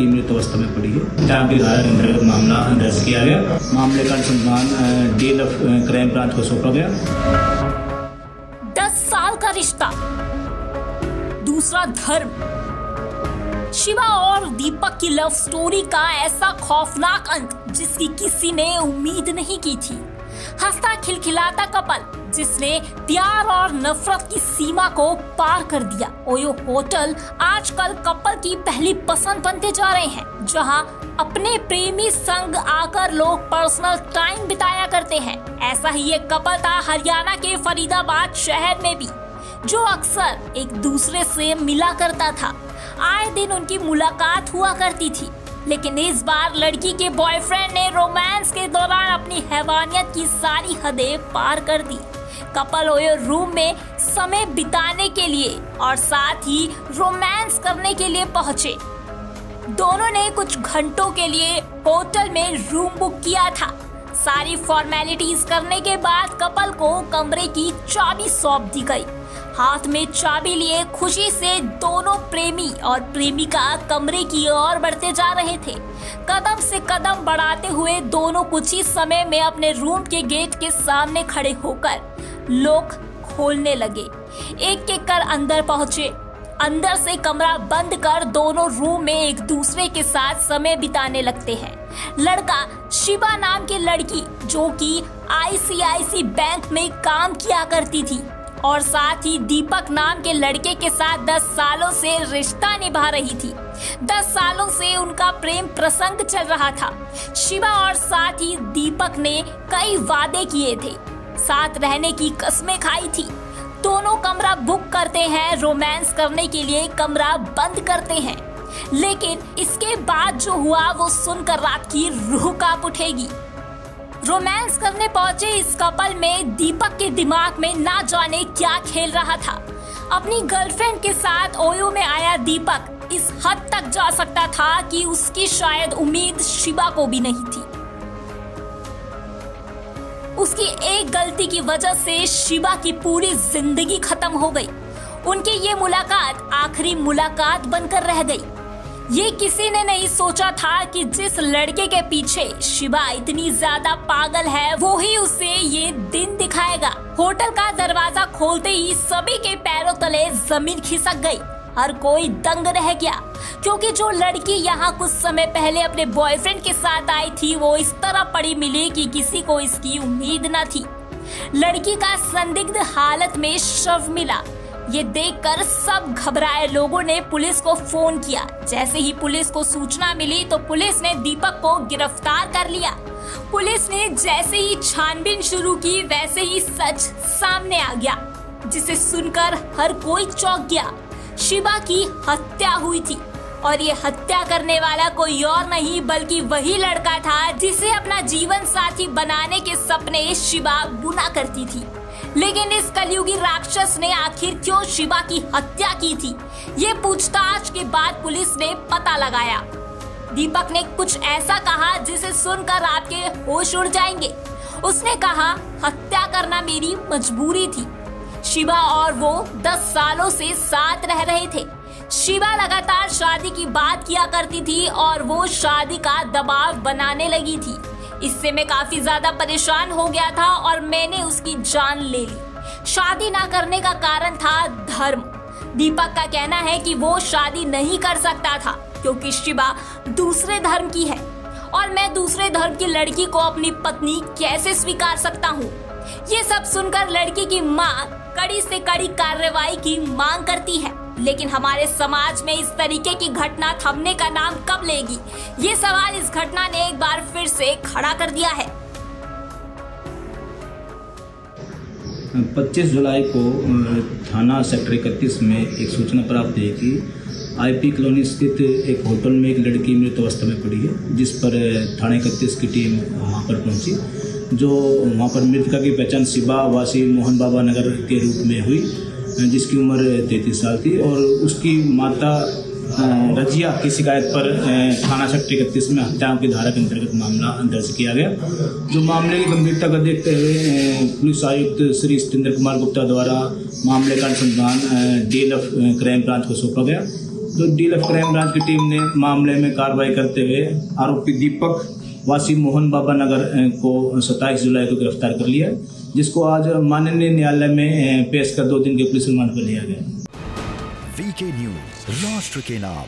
लड़की मृत अवस्था में पड़ी है। जहाँ की धारा के अंतर्गत मामला दर्ज किया गया। मामले का अनुसंधान डीएलएफ क्राइम ब्रांच को सौंपा गया। 10 साल का रिश्ता, दूसरा धर्म। शिवा और दीपक की लव स्टोरी का ऐसा खौफनाक अंत जिसकी किसी ने उम्मीद नहीं की थी। हंसता खिलखिलाता कपल जिसने प्यार और नफरत की सीमा को पार कर दिया। ओयो होटल आजकल कपल की पहली पसंद बनते जा रहे हैं, जहां अपने प्रेमी संग आकर लोग पर्सनल टाइम बिताया करते हैं। ऐसा ही एक कपल था हरियाणा के फरीदाबाद शहर में भी, जो अक्सर एक दूसरे से मिला करता था। आए दिन उनकी मुलाकात हुआ करती थी, लेकिन इस बार लड़की के बॉयफ्रेंड ने रोमांस के दौरान अपनी हैवानियत की सारी हदें पार कर दी। कपल ओयो रूम में समय बिताने के लिए और साथ ही रोमांस करने के लिए पहुंचे। दोनों ने कुछ घंटों के लिए होटल में रूम बुक किया था। सारी फॉर्मेलिटीज करने के बाद कपल को कमरे की चाबी सौंप दी गई। हाथ में चाबी लिए खुशी से दोनों प्रेमी और प्रेमिका कमरे की ओर बढ़ते जा रहे थे। कदम से कदम बढ़ाते हुए दोनों कुछ ही समय में अपने रूम के गेट के सामने खड़े होकर लॉक खोलने लगे। एक एक कर अंदर पहुंचे। अंदर से कमरा बंद कर दोनों रूम में एक दूसरे के साथ समय बिताने लगते हैं। लड़का शिवा नाम की लड़की जो कि आईसीआईसी बैंक में काम किया करती थी और साथ ही दीपक नाम के लड़के के साथ 10 सालों से रिश्ता निभा रही थी। 10 सालों से उनका प्रेम प्रसंग चल रहा था। शिवा और साथ ही दीपक ने कई वादे किए थे, साथ रहने की कसमें खाई थी। दोनों कमरा बुक करते हैं, रोमांस करने के लिए कमरा बंद करते हैं, लेकिन इसके बाद जो हुआ वो सुनकर रात की रूह कांप उठेगी। रोमांस करने पहुंचे इस कपल में दीपक के दिमाग में ना जाने क्या खेल रहा था। अपनी गर्लफ्रेंड के साथ ओयो में आया दीपक इस हद तक जा सकता था कि उसकी शायद उम्मीद शिवा को भी नहीं थी। उसकी एक गलती की वजह से शिवा की पूरी जिंदगी खत्म हो गई। उनकी ये मुलाकात आखिरी मुलाकात बनकर रह गई। ये किसी ने नहीं सोचा था कि जिस लड़के के पीछे शिवा इतनी ज्यादा पागल है वो ही उसे ये दिन दिखाएगा। होटल का दरवाजा खोलते ही सभी के पैरों तले जमीन खिसक गई। हर कोई दंग रह गया, क्योंकि जो लड़की यहाँ कुछ समय पहले अपने बॉयफ्रेंड के साथ आई थी वो इस तरह पड़ी मिली कि किसी को इसकी उम्मीद न थी। लड़की का संदिग्ध हालत में शव मिला। ये देखकर सब घबराए लोगों ने पुलिस को फोन किया। जैसे ही पुलिस को सूचना मिली तो पुलिस ने दीपक को गिरफ्तार कर लिया। पुलिस ने जैसे ही छानबीन शुरू की वैसे ही सच सामने आ गया, जिसे सुनकर हर कोई चौंक गया। शिवा की हत्या हुई थी और ये हत्या करने वाला कोई और नहीं बल्कि वही लड़का था जिसे अपना जीवन साथी बनाने के सपने शिवा बुना करती थी। लेकिन इस कलयुगी राक्षस ने आखिर क्यों शिवा की हत्या की थी, ये पूछताछ के बाद पुलिस ने पता लगाया। दीपक ने कुछ ऐसा कहा जिसे सुनकर आपके होश उड़ जाएंगे। उसने कहा, हत्या करना मेरी मजबूरी थी। शिवा और वो 10 सालों से साथ रह रहे थे। शिवा लगातार शादी की बात किया करती थी और वो शादी का दबाव बनाने लगी थी। इससे मैं काफी ज्यादा परेशान हो गया था और मैंने उसकी जान ले ली। शादी ना करने का कारण था धर्म। दीपक का कहना है कि वो शादी नहीं कर सकता था क्योंकि शिवा दूसरे धर्म की है और मैं दूसरे धर्म की लड़की को अपनी पत्नी कैसे स्वीकार सकता हूँ। ये सब सुनकर लड़की की माँ कड़ी से कड़ी कार्रवाई की मांग करती है, लेकिन हमारे समाज में इस तरीके की घटना थमने का नाम कब लेगी, ये सवाल इस घटना ने एक बार फिर से खड़ा कर दिया है। 25 जुलाई को थाना सेक्टर 31 में एक सूचना प्राप्त हुई कि आईपी कॉलोनी स्थित एक होटल में एक लड़की मृत अवस्था में पड़ी है, जिस पर थाना 31 की टीम वहां पर पहुंची। जो वहां पर मृतका की पहचान शिवा वासी मोहन बाबा नगर के रूप में हुई, जिसकी उम्र 33 साल थी और उसकी माता रजिया की शिकायत पर थाना सेक्टर 31 में हत्याओं की धारा के अंतर्गत मामला दर्ज किया गया। जो मामले की गंभीरता को देखते हुए पुलिस आयुक्त श्री सत्येंद्र कुमार गुप्ता द्वारा मामले का अनुसंधान डीएलएफ क्राइम ब्रांच को सौंपा गया। तो डीएलएफ क्राइम ब्रांच की टीम ने मामले में कार्रवाई करते हुए आरोपी दीपक वासी मोहन बाबा नगर को 27 जुलाई को गिरफ्तार कर लिया, जिसको आज माननीय न्यायालय में पेश कर 2 दिन के पुलिस रिमांड पर लिया गया। वीके न्यूज, राष्ट्र के नाम।